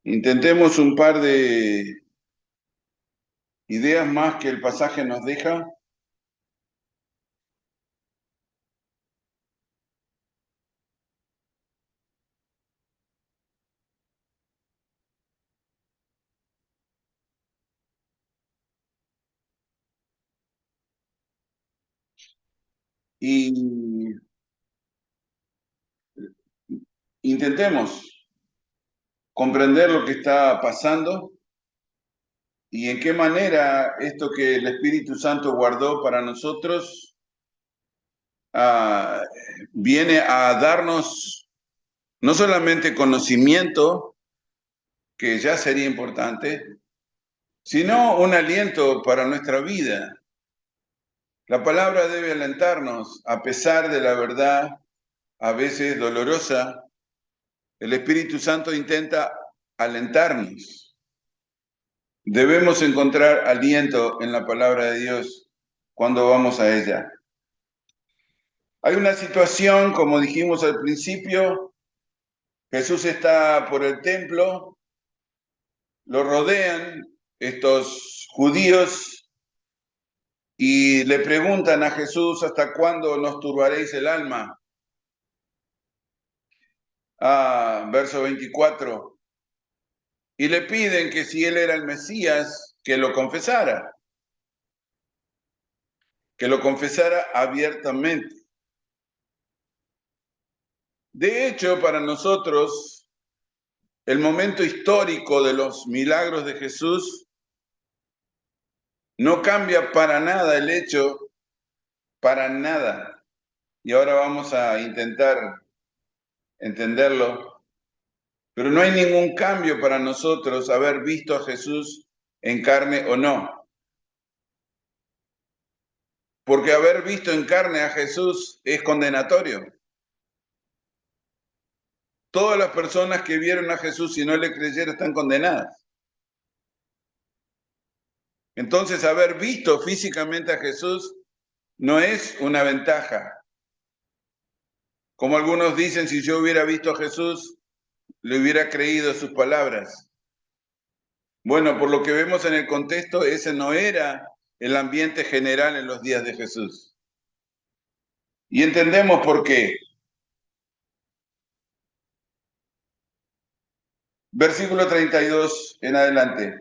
Intentemos un par de ideas más que el pasaje nos deja. Y intentemos comprender lo que está pasando y en qué manera esto que el Espíritu Santo guardó para nosotros ah, viene a darnos no solamente conocimiento, que ya sería importante, sino un aliento para nuestra vida. La palabra debe alentarnos a pesar de la verdad, a veces dolorosa. El Espíritu Santo intenta alentarnos. Debemos encontrar aliento en la palabra de Dios cuando vamos a ella. Hay una situación, como dijimos al principio, Jesús está por el templo, lo rodean estos judíos y le preguntan a Jesús, ¿hasta cuándo nos turbaréis el alma? Verso 24. Y le piden que si él era el Mesías, que lo confesara abiertamente. De hecho, para nosotros, el momento histórico de los milagros de Jesús no cambia para nada el hecho, para nada. Y ahora vamos a intentar entenderlo. Pero no hay ningún cambio para nosotros haber visto a Jesús en carne o no. Porque haber visto en carne a Jesús es condenatorio. Todas las personas que vieron a Jesús y no le creyeron están condenadas. Entonces, haber visto físicamente a Jesús no es una ventaja. Como algunos dicen, si yo hubiera visto a Jesús, le hubiera creído sus palabras. Bueno, por lo que vemos en el contexto, ese no era el ambiente general en los días de Jesús. Y entendemos por qué. Versículo 32 en adelante.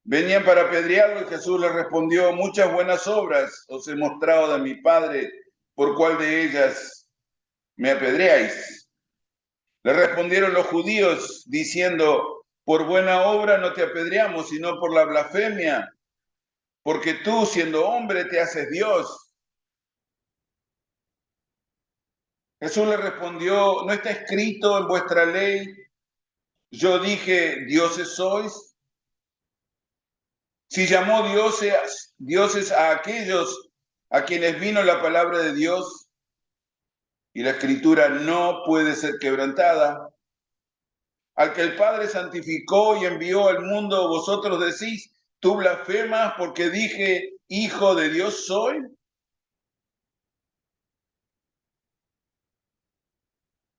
Venían para apedrearlo y Jesús les respondió, muchas buenas obras os he mostrado de mi Padre, ¿por cuál de ellas me apedreáis? Le respondieron los judíos diciendo, por buena obra no te apedreamos, sino por la blasfemia, porque tú siendo hombre te haces Dios. Jesús le respondió, ¿no está escrito en vuestra ley? Yo dije, dioses sois. Si llamó dioses a aquellos a quienes vino la palabra de Dios, y la escritura no puede ser quebrantada. Al que el Padre santificó y envió al mundo, vosotros decís, tú blasfemas porque dije, hijo de Dios soy.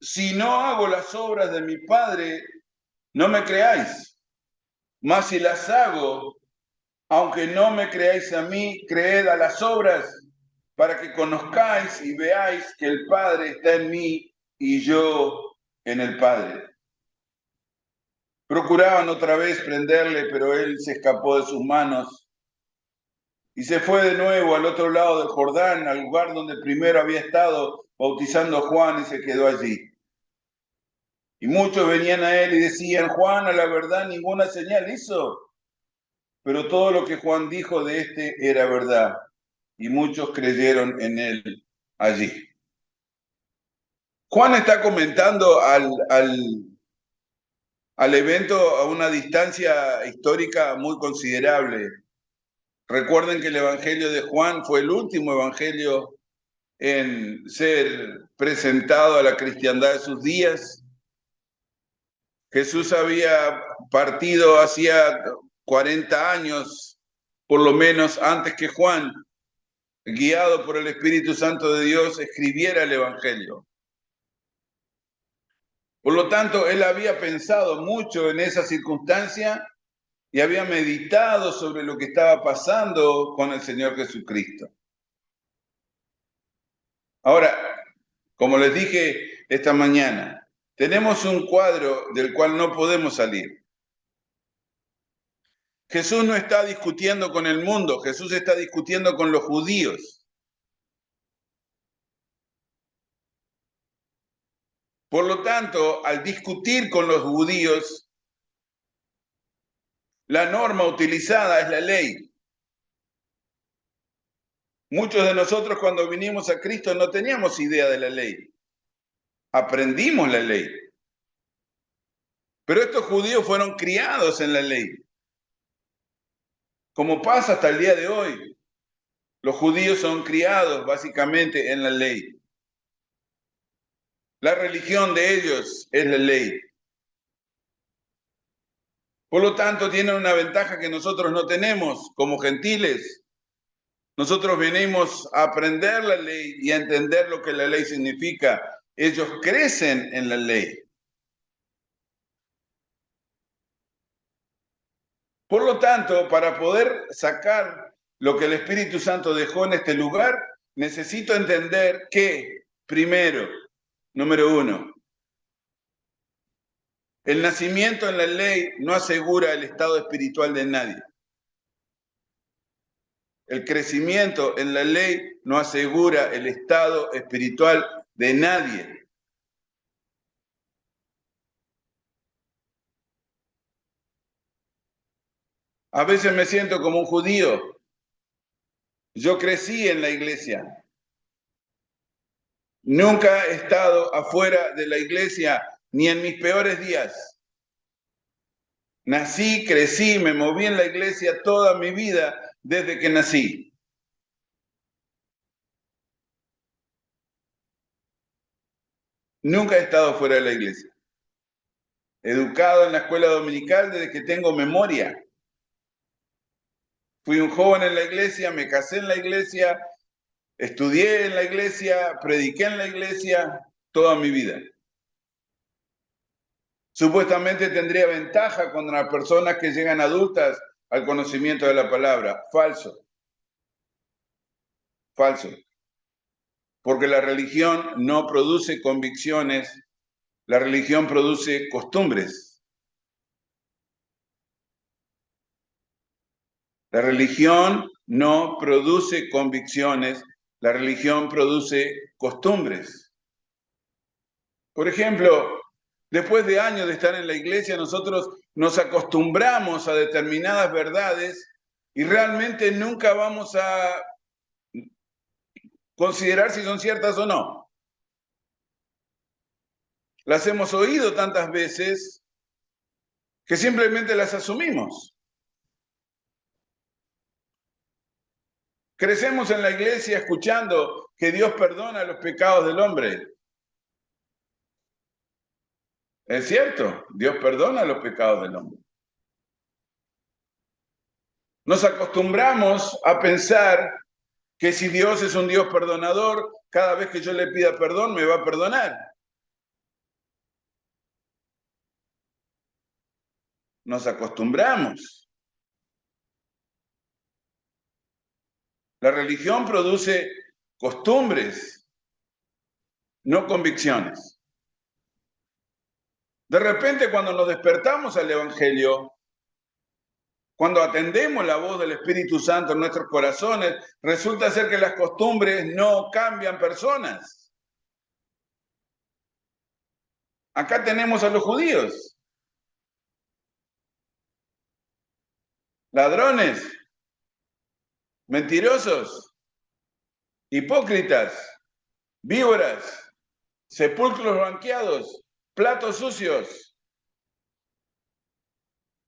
Si no hago las obras de mi Padre, no me creáis. Mas si las hago, aunque no me creáis a mí, creed a las obras, para que conozcáis y veáis que el Padre está en mí y yo en el Padre. Procuraban otra vez prenderle, pero él se escapó de sus manos y se fue de nuevo al otro lado del Jordán, al lugar donde primero había estado bautizando a Juan y se quedó allí. Y muchos venían a él y decían, Juan, a la verdad, ninguna señal hizo. Pero todo lo que Juan dijo de este era verdad. Y muchos creyeron en él allí. Juan está comentando al evento a una distancia histórica muy considerable. Recuerden que el Evangelio de Juan fue el último evangelio en ser presentado a la cristiandad de sus días. Jesús había partido hacía 40 años, por lo menos antes que Juan, guiado por el Espíritu Santo de Dios, escribiera el Evangelio. Por lo tanto, él había pensado mucho en esa circunstancia y había meditado sobre lo que estaba pasando con el Señor Jesucristo. Ahora, como les dije esta mañana, tenemos un cuadro del cual no podemos salir. Jesús no está discutiendo con el mundo, Jesús está discutiendo con los judíos. Por lo tanto, al discutir con los judíos, la norma utilizada es la ley. Muchos de nosotros cuando vinimos a Cristo no teníamos idea de la ley. Aprendimos la ley. Pero estos judíos fueron criados en la ley. Como pasa hasta el día de hoy. Los judíos son criados básicamente en la ley. La religión de ellos es la ley. Por lo tanto, tienen una ventaja que nosotros no tenemos como gentiles. Nosotros venimos a aprender la ley y a entender lo que la ley significa. Ellos crecen en la ley. Por lo tanto, para poder sacar lo que el Espíritu Santo dejó en este lugar, necesito entender que, primero, número uno, el nacimiento en la ley no asegura el estado espiritual de nadie. El crecimiento en la ley no asegura el estado espiritual de nadie. A veces me siento como un judío. Yo crecí en la iglesia. Nunca he estado afuera de la iglesia, ni en mis peores días. Nací, crecí, me moví en la iglesia toda mi vida desde que nací. Nunca he estado fuera de la iglesia. Educado en la escuela dominical desde que tengo memoria. Fui un joven en la iglesia, me casé en la iglesia, estudié en la iglesia, prediqué en la iglesia toda mi vida. Supuestamente tendría ventaja contra las personas que llegan adultas al conocimiento de la palabra. Falso. Falso. Porque la religión no produce convicciones, la religión produce costumbres. La religión no produce convicciones, la religión produce costumbres. Por ejemplo, después de años de estar en la iglesia, nosotros nos acostumbramos a determinadas verdades y realmente nunca vamos a considerar si son ciertas o no. Las hemos oído tantas veces que simplemente las asumimos. Crecemos en la iglesia escuchando que Dios perdona los pecados del hombre. Es cierto, Dios perdona los pecados del hombre. Nos acostumbramos a pensar que si Dios es un Dios perdonador, cada vez que yo le pida perdón me va a perdonar. Nos acostumbramos. La religión produce costumbres, no convicciones. De repente, cuando nos despertamos al Evangelio, cuando atendemos la voz del Espíritu Santo en nuestros corazones, resulta ser que las costumbres no cambian personas. Acá tenemos a los judíos, ladrones, mentirosos, hipócritas, víboras, sepulcros blanqueados, platos sucios.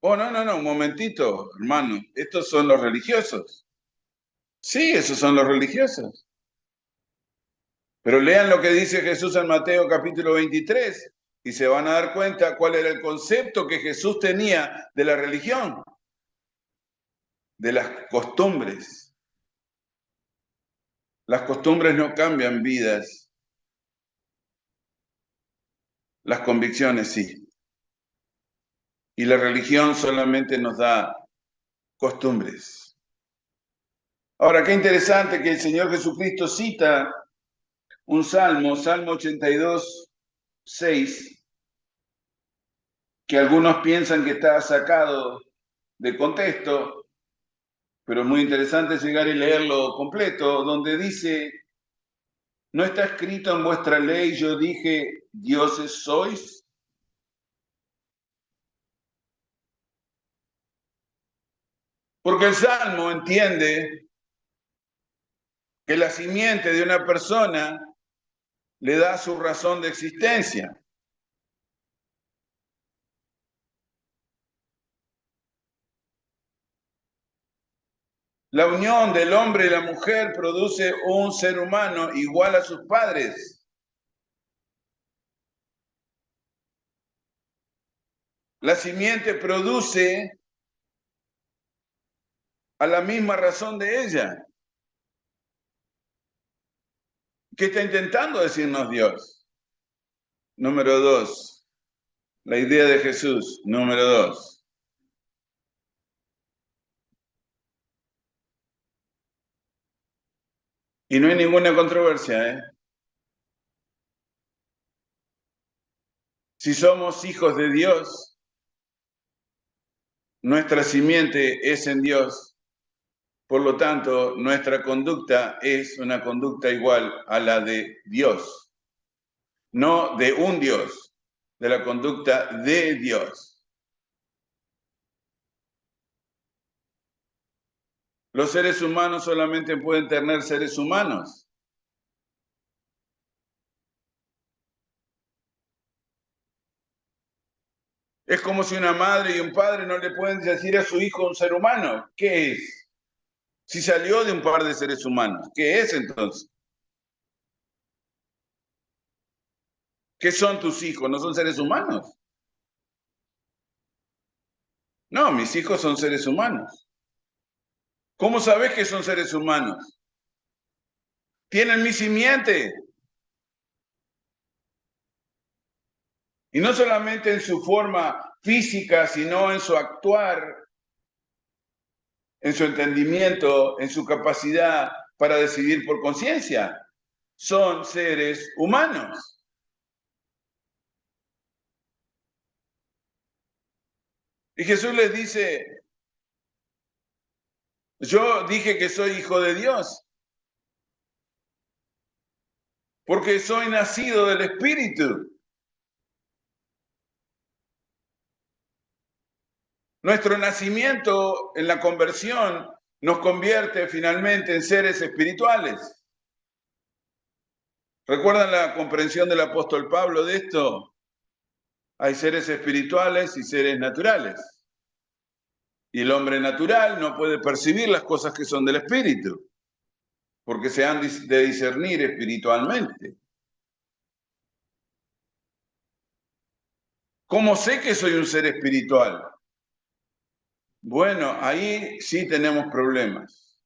Oh, no, un momentito, hermano. Estos son los religiosos. Sí, esos son los religiosos. Pero lean lo que dice Jesús en Mateo capítulo 23 y se van a dar cuenta cuál era el concepto que Jesús tenía de la religión, de las costumbres. Las costumbres no cambian vidas. Las convicciones sí. Y la religión solamente nos da costumbres. Ahora, qué interesante que el Señor Jesucristo cita un salmo, Salmo 82, 6, que algunos piensan que está sacado de contexto, pero es muy interesante llegar y leerlo completo, donde dice, ¿no está escrito en vuestra ley, yo dije, dioses sois? Porque el Salmo entiende que la simiente de una persona le da su razón de existencia. La unión del hombre y la mujer produce un ser humano igual a sus padres. La simiente produce a la misma razón de ella. ¿Qué está intentando decirnos Dios? Número dos, la idea de Jesús. Número dos, y no hay ninguna controversia, ¿eh? Si somos hijos de Dios, nuestra simiente es en Dios. Por lo tanto, nuestra conducta es una conducta igual a la de Dios, no de un Dios, de la conducta de Dios. Los seres humanos solamente pueden tener seres humanos. Es como si una madre y un padre no le pueden decir a su hijo un ser humano. ¿Qué es? Si salió de un par de seres humanos, ¿qué es entonces? ¿Qué son tus hijos? ¿No son seres humanos? No, mis hijos son seres humanos. ¿Cómo sabes que son seres humanos? Tienen mi simiente. Y no solamente en su forma física, sino en su actuar, en su entendimiento, en su capacidad para decidir por conciencia. Son seres humanos. Y Jesús les dice, yo dije que soy hijo de Dios, porque soy nacido del Espíritu. Nuestro nacimiento en la conversión nos convierte finalmente en seres espirituales. ¿Recuerdan la comprensión del apóstol Pablo de esto? Hay seres espirituales y seres naturales. Y el hombre natural no puede percibir las cosas que son del espíritu, porque se han de discernir espiritualmente. ¿Cómo sé que soy un ser espiritual? Bueno, ahí sí tenemos problemas,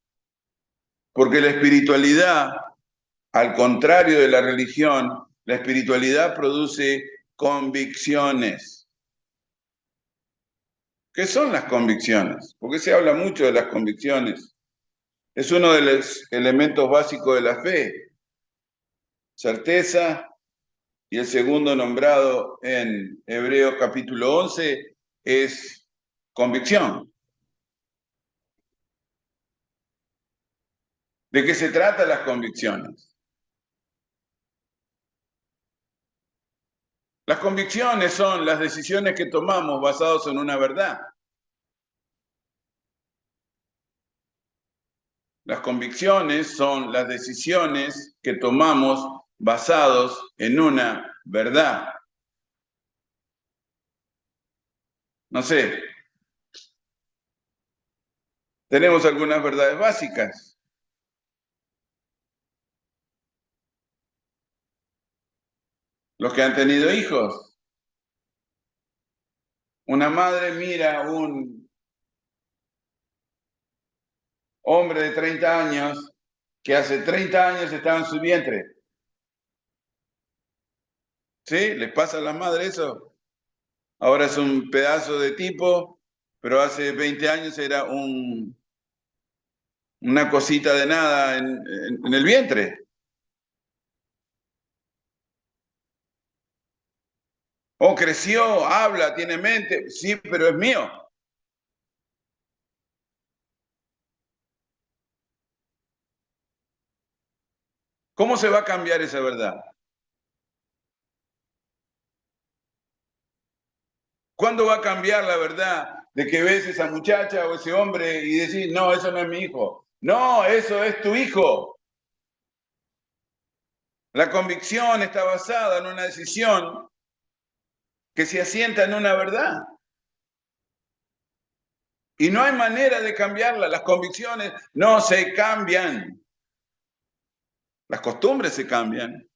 porque la espiritualidad, al contrario de la religión, la espiritualidad produce convicciones. ¿Qué son las convicciones? Porque se habla mucho de las convicciones. Es uno de los elementos básicos de la fe. Certeza, y el segundo nombrado en Hebreos capítulo 11 es convicción. ¿De qué se tratan las convicciones? Las convicciones son las decisiones que tomamos basadas en una verdad. Las convicciones son las decisiones que tomamos basados en una verdad. No sé, tenemos algunas verdades básicas. Los que han tenido hijos, una madre mira a un hombre de 30 años que hace 30 años estaba en su vientre. ¿Sí? ¿Les pasa a las madres eso? Ahora es un pedazo de tipo, pero hace 20 años era una cosita de nada en el vientre. Oh, creció, habla, tiene mente, sí, pero es mío. ¿Cómo se va a cambiar esa verdad? ¿Cuándo va a cambiar la verdad de que ves esa muchacha o ese hombre y decís, no, eso no es mi hijo? No, eso es tu hijo. La convicción está basada en una decisión que se asienta en una verdad. Y no hay manera de cambiarla. Las convicciones no se cambian. Las costumbres se cambian,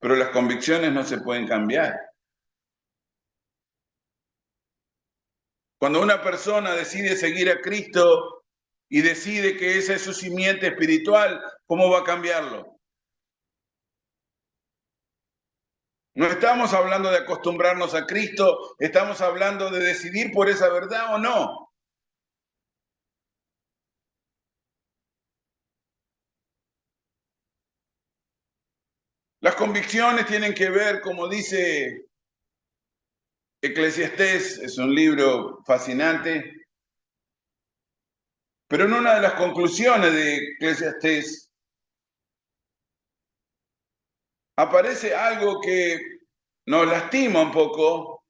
pero las convicciones no se pueden cambiar. Cuando una persona decide seguir a Cristo y decide que esa es su simiente espiritual, ¿cómo va a cambiarlo? No estamos hablando de acostumbrarnos a Cristo, estamos hablando de decidir por esa verdad o no. Las convicciones tienen que ver, como dice Eclesiastés, es un libro fascinante, pero en una de las conclusiones de Eclesiastés aparece algo que nos lastima un poco,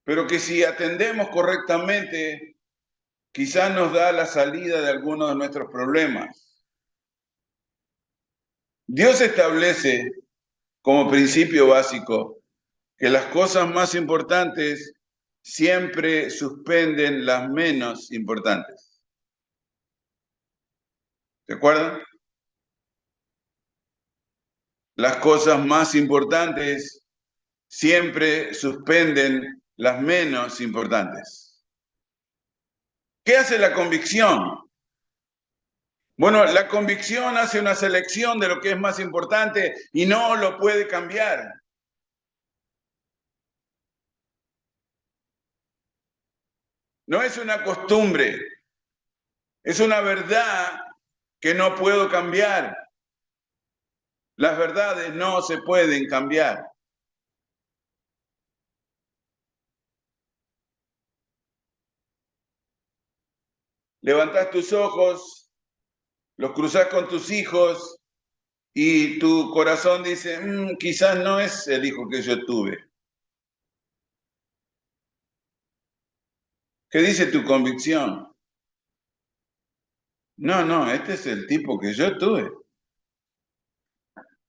pero que si atendemos correctamente, quizás nos da la salida de algunos de nuestros problemas. Dios establece como principio básico que las cosas más importantes siempre suspenden las menos importantes. ¿Se acuerdan? Las cosas más importantes siempre suspenden las menos importantes. ¿Qué hace la convicción? Bueno, la convicción hace una selección de lo que es más importante y no lo puede cambiar. No es una costumbre, es una verdad que no puedo cambiar. Las verdades no se pueden cambiar. Levantás tus ojos, los cruzás con tus hijos y tu corazón dice, quizás no es el hijo que yo tuve. ¿Qué dice tu convicción? No, no, este es el tipo que yo tuve.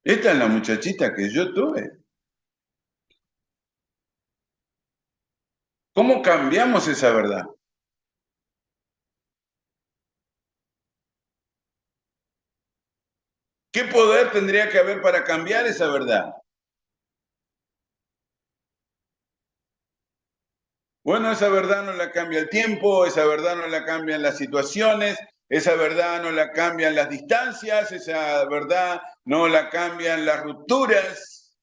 Esta es la muchachita que yo tuve. ¿Cómo cambiamos esa verdad? ¿Qué poder tendría que haber para cambiar esa verdad? Bueno, esa verdad no la cambia el tiempo, esa verdad no la cambian las situaciones, esa verdad no la cambian las distancias, esa verdad no la cambian las rupturas.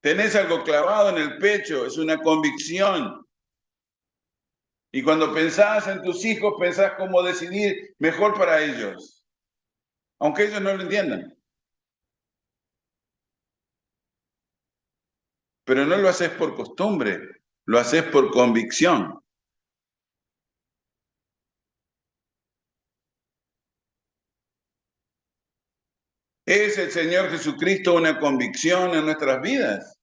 Tenés algo clavado en el pecho, es una convicción. Y cuando pensás en tus hijos, pensás cómo decidir mejor para ellos, aunque ellos no lo entiendan. Pero no lo haces por costumbre, lo haces por convicción. ¿Es el Señor Jesucristo una convicción en nuestras vidas?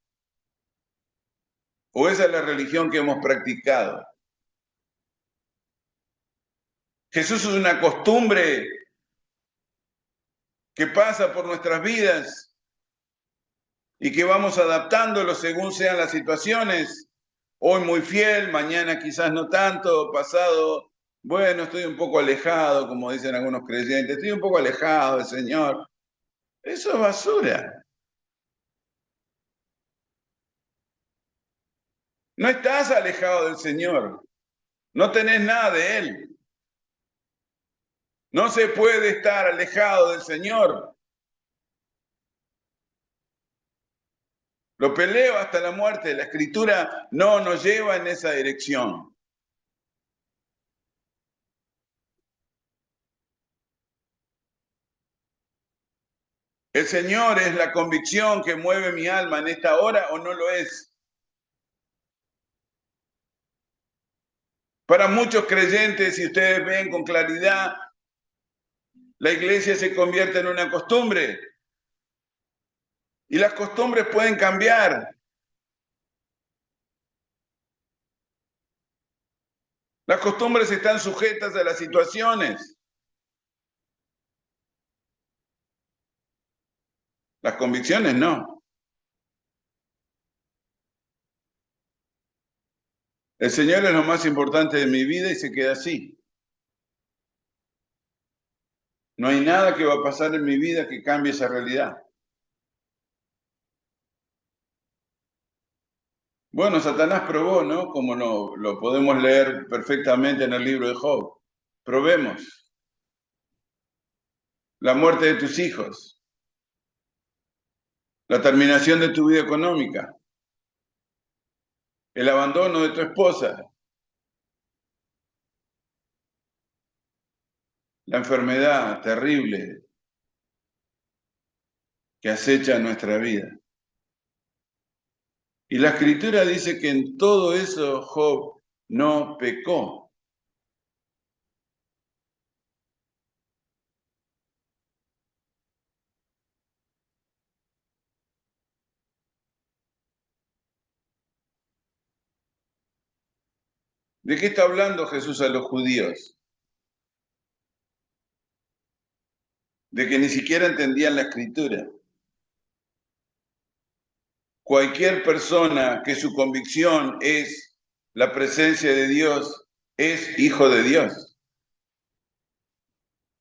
¿O esa es la religión que hemos practicado? Jesús es una costumbre que pasa por nuestras vidas y que vamos adaptándolo según sean las situaciones. Hoy muy fiel, mañana quizás no tanto, pasado, bueno, estoy un poco alejado, como dicen algunos creyentes, estoy un poco alejado del Señor. Eso es basura. No estás alejado del Señor, no tenés nada de Él. No se puede estar alejado del Señor. Lo peleo hasta la muerte. La Escritura no nos lleva en esa dirección. ¿El Señor es la convicción que mueve mi alma en esta hora o no lo es? Para muchos creyentes, si ustedes ven con claridad, la iglesia se convierte en una costumbre. Y las costumbres pueden cambiar. Las costumbres están sujetas a las situaciones. Las convicciones no. El Señor es lo más importante de mi vida y se queda así. No hay nada que va a pasar en mi vida que cambie esa realidad. Bueno, Satanás probó, ¿no? Como lo podemos leer perfectamente en el libro de Job. Probemos. La muerte de tus hijos, la terminación de tu vida económica, el abandono de tu esposa, la enfermedad terrible que acecha nuestra vida. Y la Escritura dice que en todo eso Job no pecó. ¿De qué está hablando Jesús a los judíos? De que ni siquiera entendían la Escritura. Cualquier persona que su convicción es la presencia de Dios es hijo de Dios.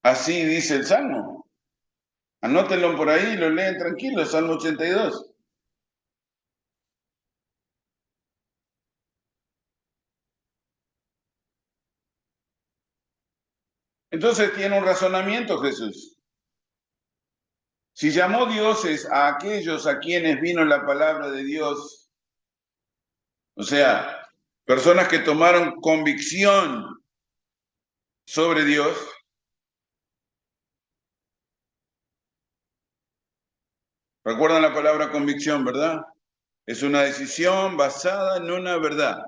Así dice el Salmo. Anótenlo por ahí, lo leen tranquilo, Salmo 82. Entonces tiene un razonamiento Jesús. Si llamó dioses a aquellos a quienes vino la palabra de Dios, o sea, personas que tomaron convicción sobre Dios, recuerdan la palabra convicción, ¿verdad? Es una decisión basada en una verdad.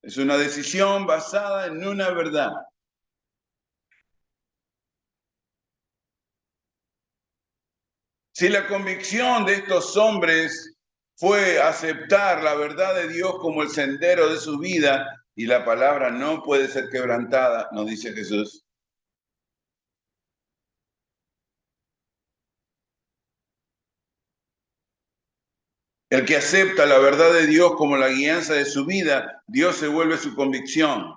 Es una decisión basada en una verdad. Si la convicción de estos hombres fue aceptar la verdad de Dios como el sendero de su vida, y la palabra no puede ser quebrantada, nos dice Jesús. El que acepta la verdad de Dios como la guianza de su vida, Dios se vuelve su convicción.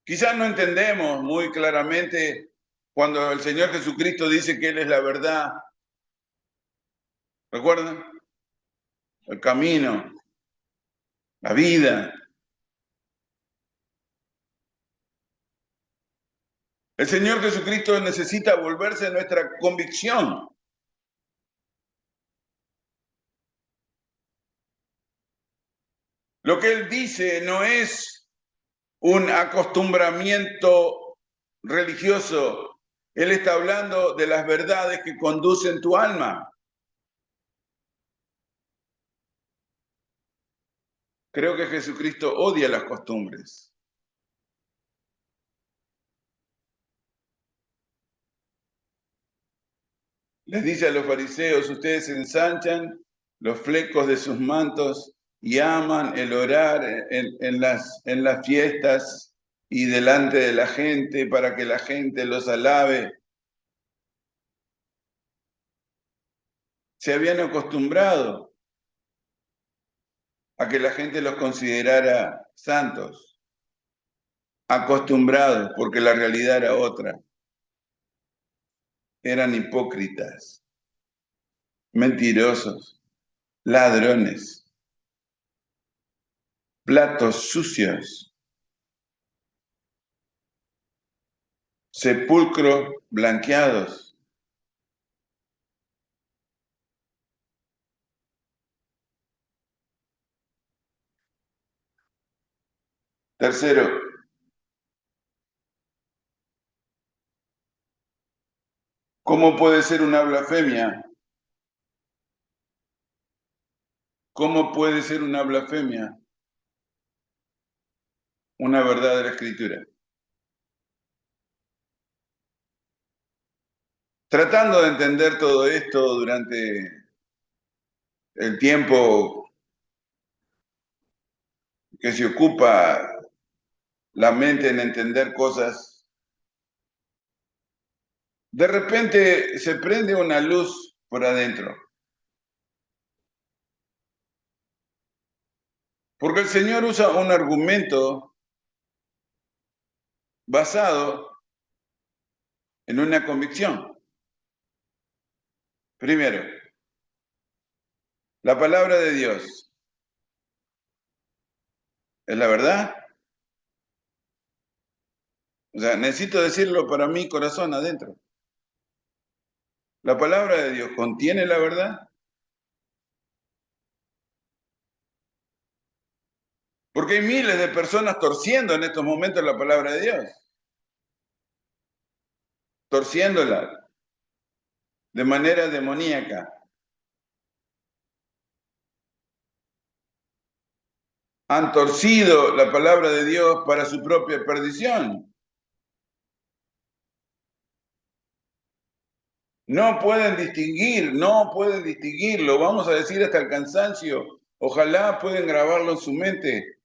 Quizás no entendemos muy claramente cuando el Señor Jesucristo dice que Él es la verdad. ¿Recuerdan? El camino, la vida. El Señor Jesucristo necesita volverse nuestra convicción. Lo que Él dice no es un acostumbramiento religioso. Él está hablando de las verdades que conducen tu alma. Creo que Jesucristo odia las costumbres. Les dice a los fariseos, ustedes ensanchan los flecos de sus mantos y aman el orar en las fiestas y delante de la gente para que la gente los alabe. Se habían acostumbrado a que la gente los considerara santos, acostumbrados porque la realidad era otra. Eran hipócritas, mentirosos. ladrones, platos sucios, sepulcros blanqueados. Tercero, ¿cómo puede ser una blasfemia? ¿Cómo puede ser una blasfemia? Una verdadera escritura. Tratando de entender todo esto durante el tiempo que se ocupa la mente en entender cosas, de repente se prende una luz por adentro. Porque el Señor usa un argumento basado en una convicción. Primero, la palabra de Dios es la verdad. O sea, necesito decirlo para mi corazón adentro. La palabra de Dios contiene la verdad. Porque hay miles de personas torciendo en estos momentos la palabra de Dios. Torciéndola de manera demoníaca. Han torcido la palabra de Dios para su propia perdición. No pueden distinguirlo, vamos a decir hasta el cansancio. Ojalá pueden grabarlo en su mente.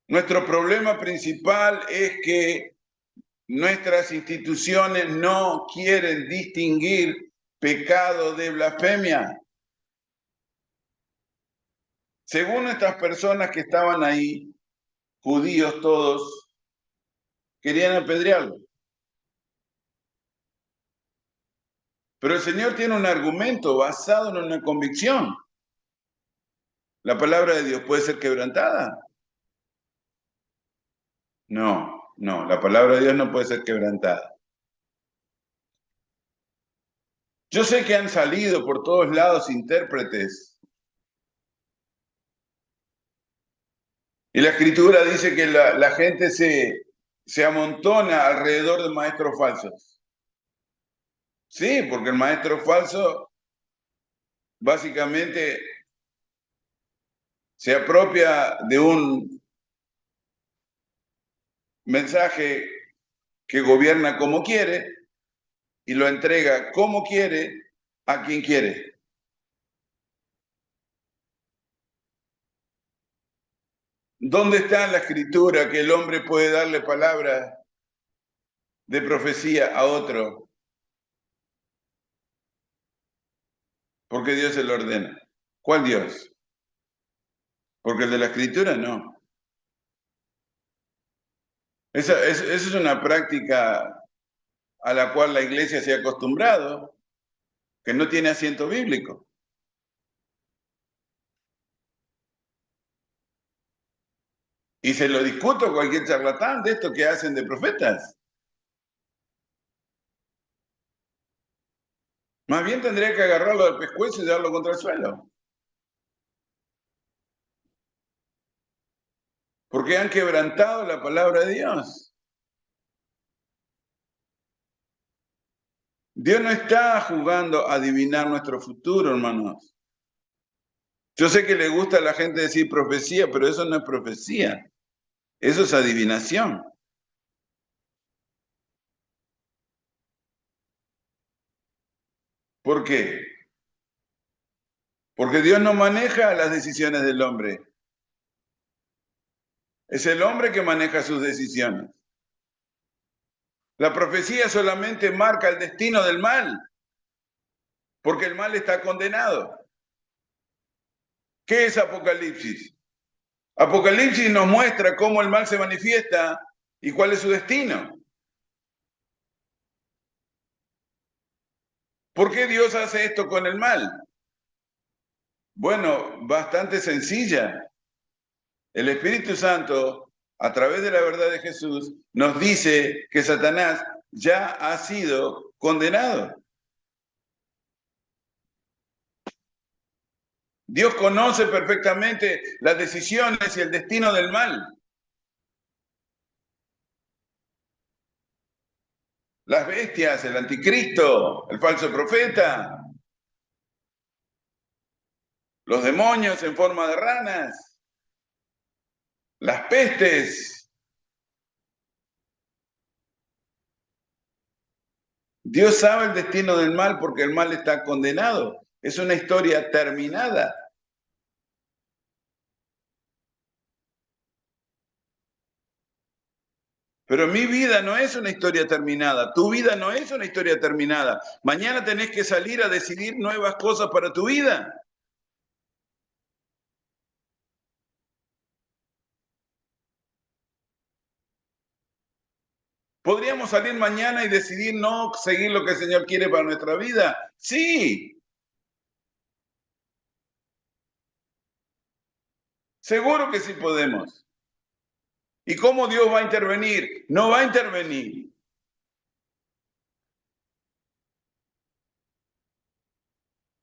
Nuestro problema principal es que nuestras instituciones no quieren distinguir pecado de blasfemia. Según estas personas que estaban ahí, judíos todos, querían apedrearlo. Pero el Señor tiene un argumento basado en una convicción. ¿La palabra de Dios puede ser quebrantada? No, la palabra de Dios no puede ser quebrantada. Yo sé que han salido por todos lados intérpretes. Y la Escritura dice que la gente se amontona alrededor de maestros falsos. Sí, porque el maestro falso básicamente se apropia de un mensaje que gobierna como quiere y lo entrega como quiere a quien quiere. ¿Dónde está en la Escritura que el hombre puede darle palabra de profecía a otro? Porque Dios se lo ordena. ¿Cuál Dios? Porque el de la Escritura no. Esa es una práctica a la cual la iglesia se ha acostumbrado, que no tiene asiento bíblico. Y se lo discuto a cualquier charlatán de esto que hacen de profetas. Más bien tendría que agarrarlo del pescuezo y darlo contra el suelo. Porque han quebrantado la palabra de Dios. Dios no está jugando a adivinar nuestro futuro, hermanos. Yo sé que le gusta a la gente decir profecía, pero eso no es profecía. Eso es adivinación. ¿Por qué? Porque Dios no maneja las decisiones del hombre. Es el hombre que maneja sus decisiones. La profecía solamente marca el destino del mal, porque el mal está condenado. ¿Qué es Apocalipsis? Apocalipsis nos muestra cómo el mal se manifiesta y cuál es su destino. ¿Por qué Dios hace esto con el mal? Bueno, bastante sencilla. El Espíritu Santo, a través de la verdad de Jesús, nos dice que Satanás ya ha sido condenado. Dios conoce perfectamente las decisiones y el destino del mal. Las bestias, el anticristo, el falso profeta, los demonios en forma de ranas, las pestes. Dios sabe el destino del mal porque el mal está condenado. Es una historia terminada. Pero mi vida no es una historia terminada, tu vida no es una historia terminada. Mañana tenés que salir a decidir nuevas cosas para tu vida. ¿Podríamos salir mañana y decidir no seguir lo que el Señor quiere para nuestra vida? Sí, seguro que sí podemos. ¿Y cómo Dios va a intervenir? No va a intervenir.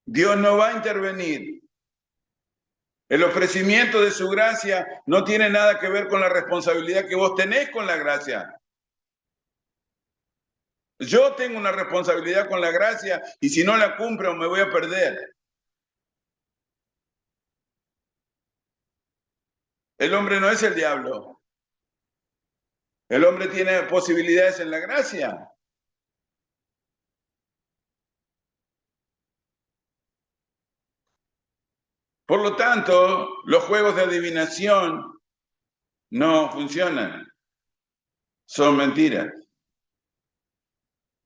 Dios no va a intervenir. El ofrecimiento de su gracia no tiene nada que ver con la responsabilidad que vos tenés con la gracia. Yo tengo una responsabilidad con la gracia y si no la cumplo me voy a perder. El hombre no es el diablo. El hombre tiene posibilidades en la gracia. Por lo tanto, los juegos de adivinación no funcionan. Son mentiras.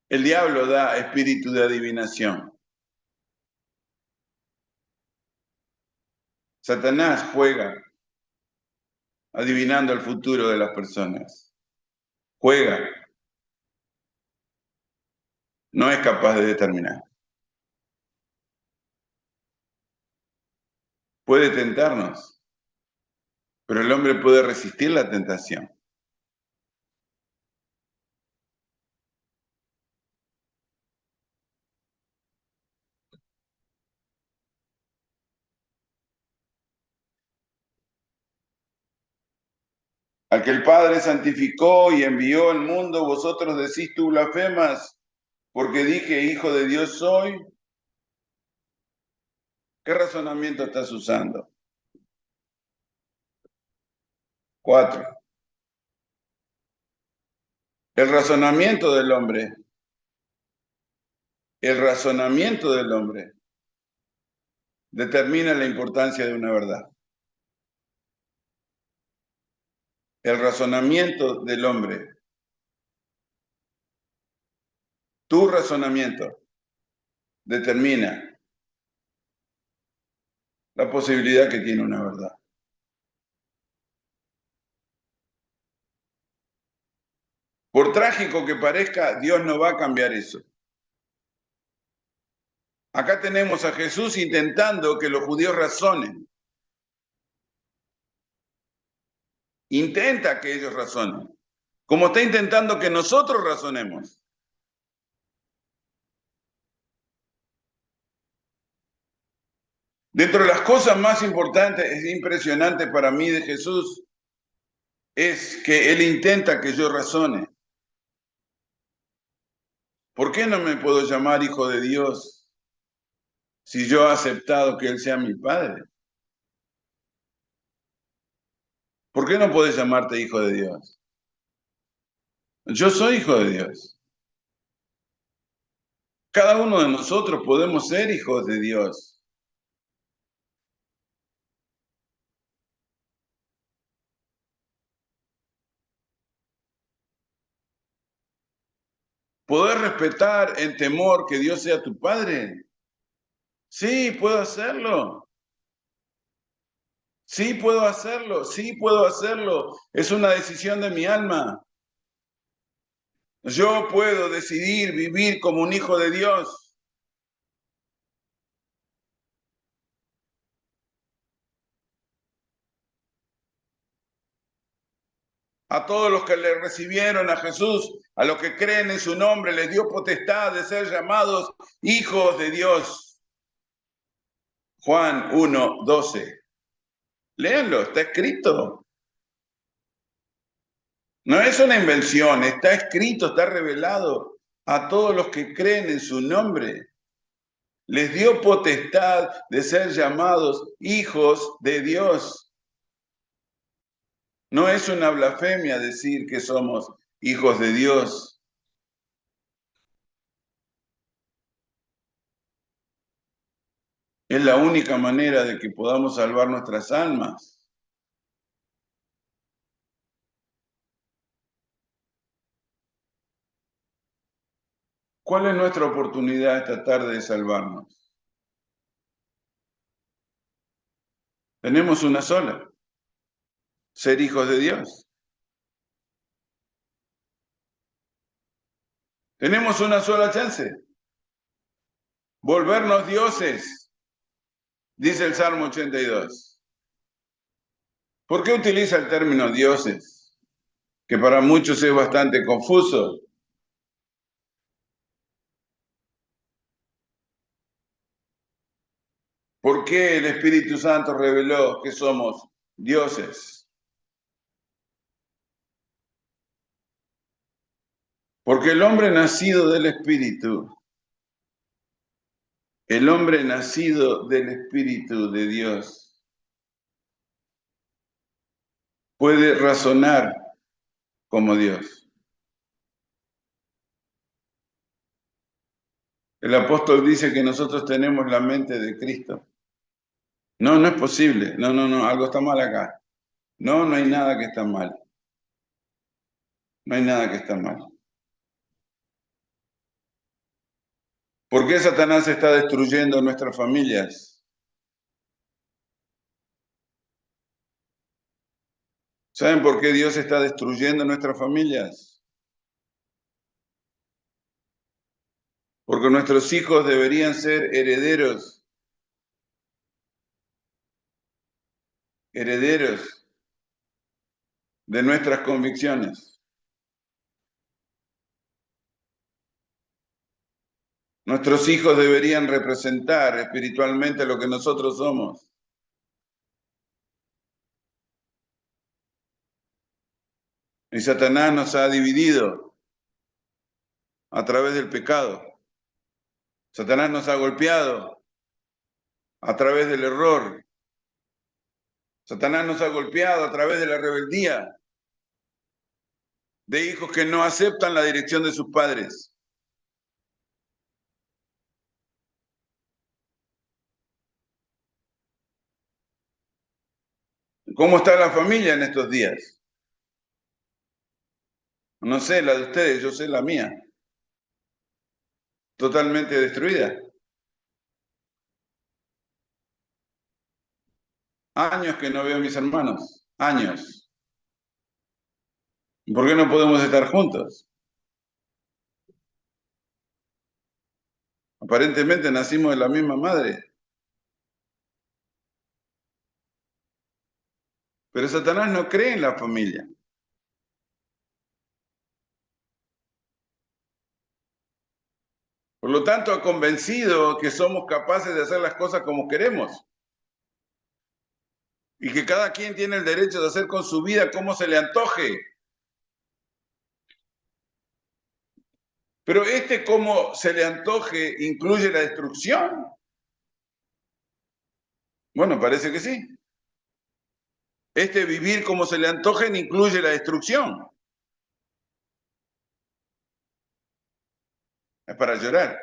El diablo da espíritu de adivinación. Satanás juega adivinando el futuro de las personas. Juega, no es capaz de determinar. Puede tentarnos, pero el hombre puede resistir la tentación. Al que el Padre santificó y envió al mundo, vosotros decís tú blasfemas, porque dije, hijo de Dios soy. ¿Qué razonamiento estás usando? 4. El razonamiento del hombre. El razonamiento del hombre determina la importancia de una verdad. El razonamiento del hombre. Tu razonamiento determina la posibilidad que tiene una verdad. Por trágico que parezca, Dios no va a cambiar eso. Acá tenemos a Jesús intentando que los judíos razonen. Intenta que ellos razonen, como está intentando que nosotros razonemos. Dentro de las cosas más importantes e impresionantes para mí de Jesús es que Él intenta que yo razone. ¿Por qué no me puedo llamar hijo de Dios si yo he aceptado que Él sea mi Padre? ¿Por qué no puedes llamarte hijo de Dios? Yo soy hijo de Dios. Cada uno de nosotros podemos ser hijos de Dios. ¿Poder respetar en temor que Dios sea tu Padre? Sí, puedo hacerlo. Sí, puedo hacerlo. Sí, puedo hacerlo. Es una decisión de mi alma. Yo puedo decidir vivir como un hijo de Dios. A todos los que le recibieron a Jesús, a los que creen en su nombre, les dio potestad de ser llamados hijos de Dios. Juan 1:12. Léanlo, está escrito. No es una invención, está escrito, está revelado. A todos los que creen en su nombre, les dio potestad de ser llamados hijos de Dios. No es una blasfemia decir que somos hijos de Dios. Es la única manera de que podamos salvar nuestras almas. ¿Cuál es nuestra oportunidad esta tarde de salvarnos? Tenemos una sola: ser hijos de Dios. Tenemos una sola chance: volvernos dioses, dice el Salmo 82. ¿Por qué utiliza el término dioses? Que para muchos es bastante confuso. ¿Por qué el Espíritu Santo reveló que somos dioses? Porque el hombre nacido del Espíritu, el hombre nacido del Espíritu de Dios, puede razonar como Dios. El apóstol dice que nosotros tenemos la mente de Cristo. No, no es posible. No, no, no, algo está mal acá. No, no hay nada que está mal. No hay nada que está mal. ¿Por qué Satanás está destruyendo nuestras familias? ¿Saben por qué Dios está destruyendo nuestras familias? Porque nuestros hijos deberían ser herederos de nuestras convicciones. Nuestros hijos deberían representar espiritualmente lo que nosotros somos. Y Satanás nos ha dividido a través del pecado. Satanás nos ha golpeado a través del error. Satanás nos ha golpeado a través de la rebeldía, de hijos que no aceptan la dirección de sus padres. ¿Cómo está la familia en estos días? No sé la de ustedes, yo sé la mía. Totalmente destruida. Años que no veo a mis hermanos. Años. ¿Por qué no podemos estar juntos? Aparentemente nacimos de la misma madre. Pero Satanás no cree en la familia. Por lo tanto, ha convencido que somos capaces de hacer las cosas como queremos. Y que cada quien tiene el derecho de hacer con su vida como se le antoje. Pero como se le antoje incluye la destrucción. Bueno, parece que sí. Vivir como se le antoje incluye la destrucción. Es para llorar.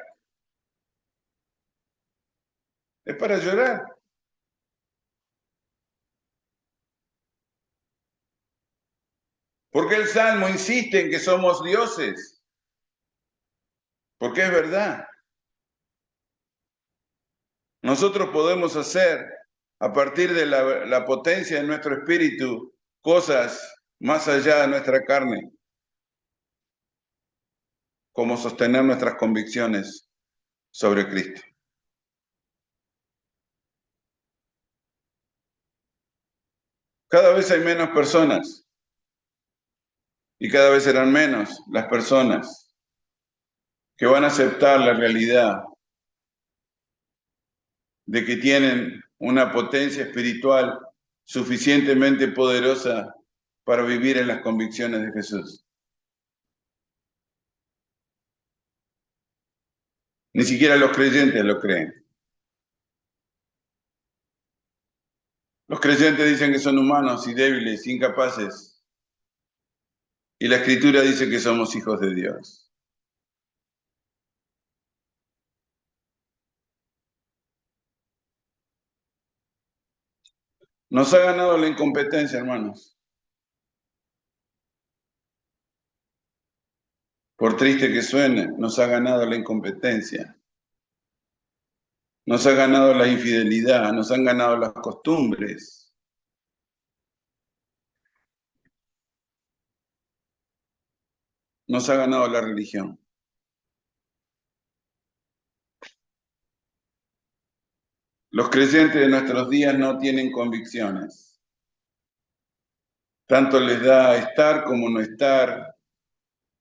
Es para llorar. Porque el Salmo insiste en que somos dioses. Porque es verdad. Nosotros podemos hacer, a partir de la potencia de nuestro espíritu, cosas más allá de nuestra carne, como sostener nuestras convicciones sobre Cristo. Cada vez hay menos personas Y cada vez serán menos las personas que van a aceptar la realidad de que tienen una potencia espiritual suficientemente poderosa para vivir en las convicciones de Jesús. Ni siquiera los creyentes lo creen. Los creyentes dicen que son humanos y débiles, incapaces, y la Escritura dice que somos hijos de Dios. Nos ha ganado la incompetencia, hermanos. Por triste que suene, nos ha ganado la incompetencia. Nos ha ganado la infidelidad, nos han ganado las costumbres. Nos ha ganado la religión. Los creyentes de nuestros días no tienen convicciones. Tanto les da estar como no estar,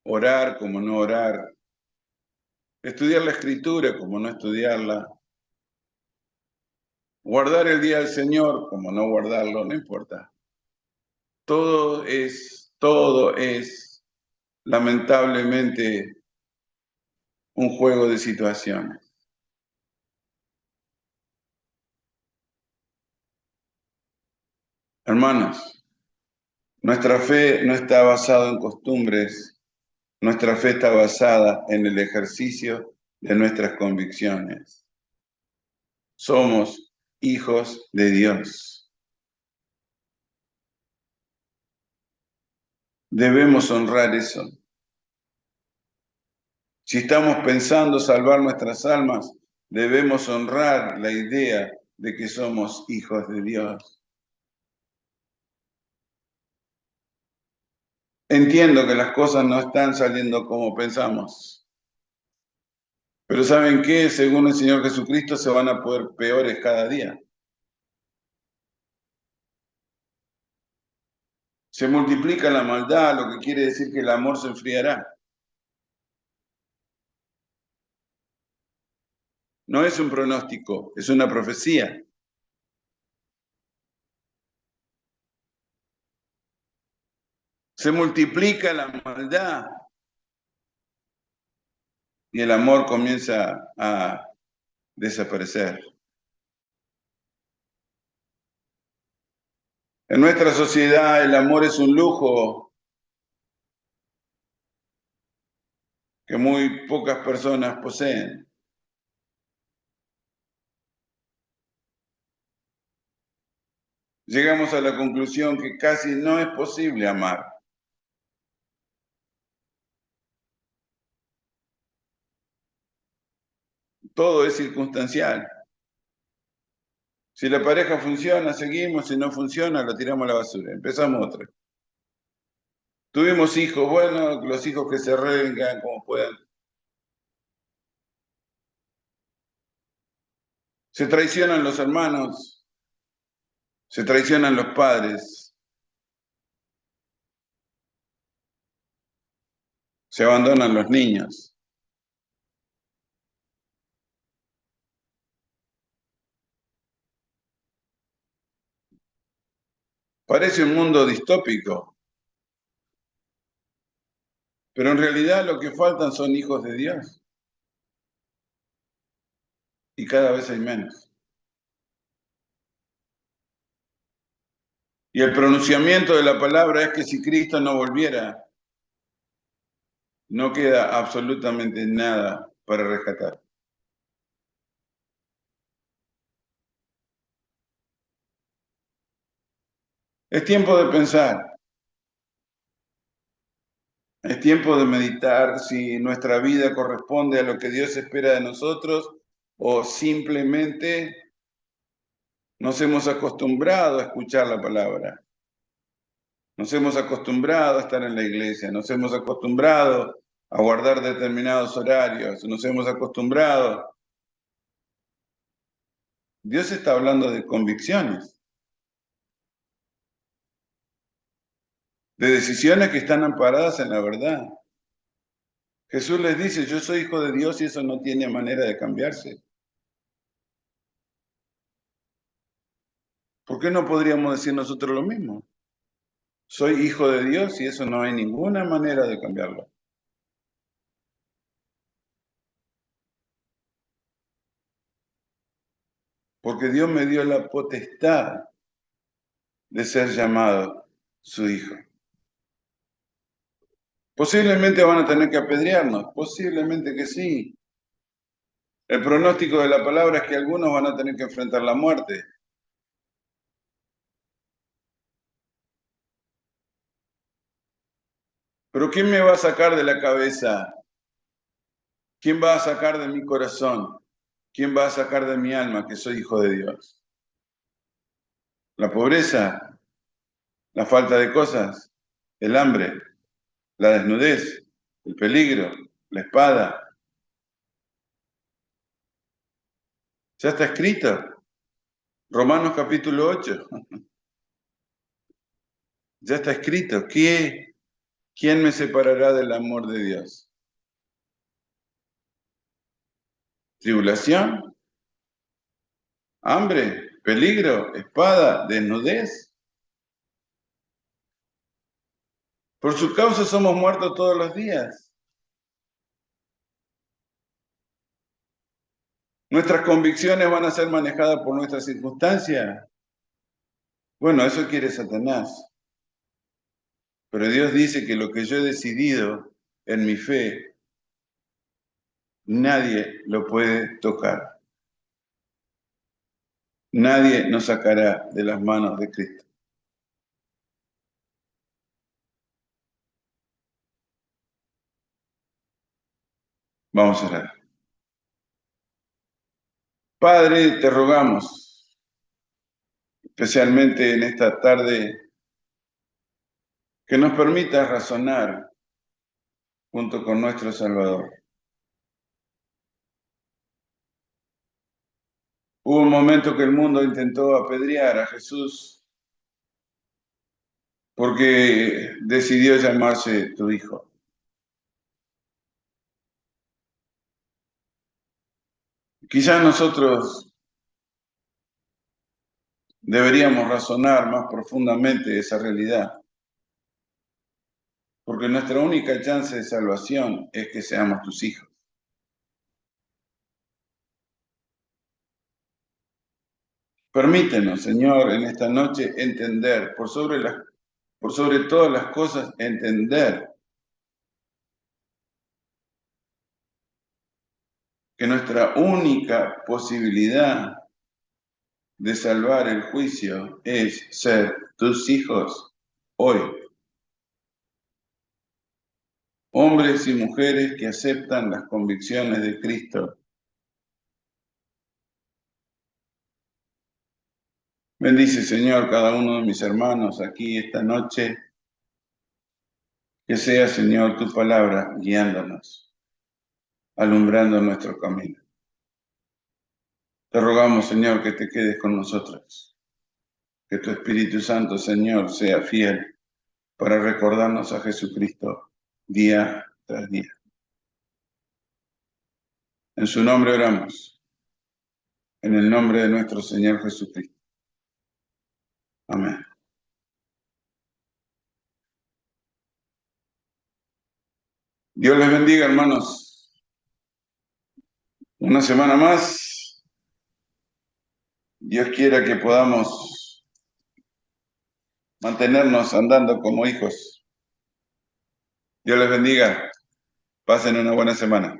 orar como no orar, estudiar la escritura como no estudiarla, guardar el día del Señor como no guardarlo, no importa. Todo es lamentablemente un juego de situaciones. Hermanos, nuestra fe no está basada en costumbres, nuestra fe está basada en el ejercicio de nuestras convicciones. Somos hijos de Dios. Debemos honrar eso. Si estamos pensando salvar nuestras almas, debemos honrar la idea de que somos hijos de Dios. Entiendo que las cosas no están saliendo como pensamos, pero ¿saben qué? Según el Señor Jesucristo se van a poder peores cada día. Se multiplica la maldad, lo que quiere decir que el amor se enfriará. No es un pronóstico, es una profecía. Se multiplica la maldad y el amor comienza a desaparecer. En nuestra sociedad el amor es un lujo que muy pocas personas poseen. Llegamos a la conclusión que casi no es posible amar. Todo es circunstancial. Si la pareja funciona, seguimos, si no funciona, lo tiramos a la basura. Empezamos otra. Tuvimos hijos, bueno, los hijos que se arreglen como puedan. Se traicionan los hermanos, se traicionan los padres, se abandonan los niños. Parece un mundo distópico, pero en realidad lo que faltan son hijos de Dios. Y cada vez hay menos. Y el pronunciamiento de la palabra es que si Cristo no volviera, no queda absolutamente nada para rescatar. Es tiempo de pensar, es tiempo de meditar si nuestra vida corresponde a lo que Dios espera de nosotros o simplemente nos hemos acostumbrado a escuchar la palabra. Nos hemos acostumbrado a estar en la iglesia, nos hemos acostumbrado a guardar determinados horarios, nos hemos acostumbrado. Dios está hablando de convicciones. de decisiones que están amparadas en la verdad. Jesús les dice, yo soy hijo de Dios y eso no tiene manera de cambiarse. ¿Por qué no podríamos decir nosotros lo mismo? Soy hijo de Dios y eso no hay ninguna manera de cambiarlo. Porque Dios me dio la potestad de ser llamado su hijo. Posiblemente van a tener que apedrearnos, posiblemente que sí. El pronóstico de la palabra es que algunos van a tener que enfrentar la muerte. Pero ¿quién me va a sacar de la cabeza? ¿Quién va a sacar de mi corazón? ¿Quién va a sacar de mi alma que soy hijo de Dios? ¿La pobreza? ¿La falta de cosas? ¿El hambre? ¿La desnudez? ¿El peligro? ¿La espada? Ya está escrito. Romanos capítulo 8. Ya está escrito. ¿Quién me separará del amor de Dios? ¿Tribulación? ¿Hambre? ¿Peligro? ¿Espada? ¿Desnudez? Por su causa somos muertos todos los días. Nuestras convicciones van a ser manejadas por nuestras circunstancias. Bueno, eso quiere Satanás. Pero Dios dice que lo que yo he decidido en mi fe, nadie lo puede tocar. Nadie nos sacará de las manos de Cristo. Vamos a orar. Padre, te rogamos, especialmente en esta tarde, que nos permitas razonar junto con nuestro Salvador. Hubo un momento que el mundo intentó apedrear a Jesús porque decidió llamarse tu hijo. Quizás nosotros deberíamos razonar más profundamente esa realidad, porque nuestra única chance de salvación es que seamos tus hijos. Permítenos, Señor, en esta noche entender, por sobre todas las cosas, entender que nuestra única posibilidad de salvar el juicio es ser tus hijos hoy. Hombres y mujeres que aceptan las convicciones de Cristo. Bendice, Señor, cada uno de mis hermanos aquí esta noche. Que sea, Señor, tu palabra guiándonos, alumbrando nuestro camino. Te rogamos, Señor, que te quedes con nosotros. Que tu Espíritu Santo, Señor, sea fiel para recordarnos a Jesucristo día tras día. En su nombre oramos, en el nombre de nuestro Señor Jesucristo. Amén. Dios les bendiga, hermanos. Una semana más. Dios quiera que podamos mantenernos andando como hijos. Dios les bendiga. Pasen una buena semana.